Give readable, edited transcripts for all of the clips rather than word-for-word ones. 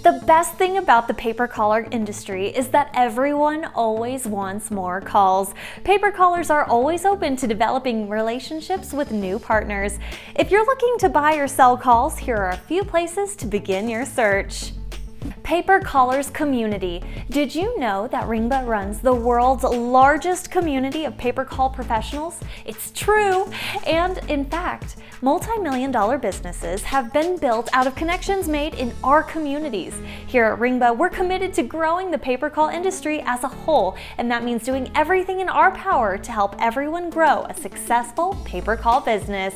The best thing about the pay-per-caller industry is that everyone always wants more calls. Pay-per-callers are always open to developing relationships with new partners. If you're looking to buy or sell calls, here are a few places to begin your search. Pay-per-callers community. Did you know that Ringba runs the world's largest community of pay-per-call professionals? It's true! And in fact, multi-million-dollar businesses have been built out of connections made in our communities. Here at Ringba, we're committed to growing the pay-per-call industry as a whole, and that means doing everything in our power to help everyone grow a successful pay-per-call business.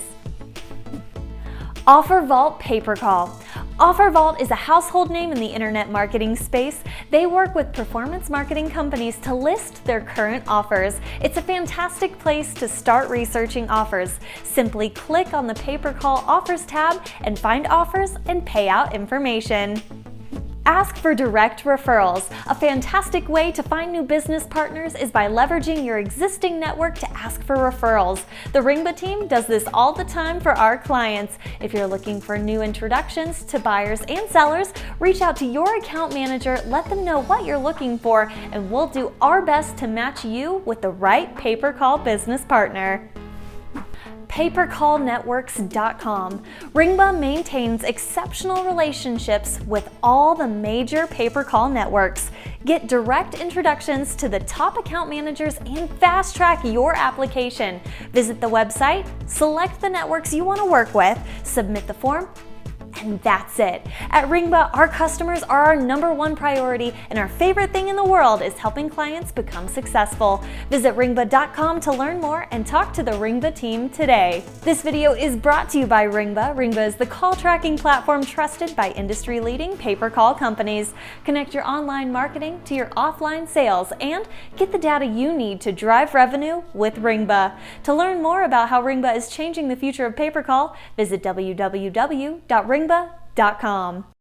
OfferVault Pay Per Call. OfferVault is a household name in the internet marketing space. They work with performance marketing companies to list their current offers. It's a fantastic place to start researching offers. Simply click on the Pay Per Call Offers tab and find offers and payout information. Ask for direct referrals. A fantastic way to find new business partners is by leveraging your existing network to ask for referrals. The Ringba team does this all the time for our clients. If you're looking for new introductions to buyers and sellers, reach out to your account manager, let them know what you're looking for, and we'll do our best to match you with the right pay-per-call business partner. PayPerCallNetworks.com. Ringba maintains exceptional relationships with all the major pay-per-call networks. Get direct introductions to the top account managers and fast-track your application. Visit the website, select the networks you want to work with, submit the form, and that's it. At Ringba, our customers are our #1 priority, and our favorite thing in the world is helping clients become successful. Visit Ringba.com to learn more and talk to the Ringba team today. This video is brought to you by Ringba. Ringba is the call tracking platform trusted by industry-leading pay-per-call companies. Connect your online marketing to your offline sales and get the data you need to drive revenue with Ringba. To learn more about how Ringba is changing the future of pay-per-call, visit www.ringba.com.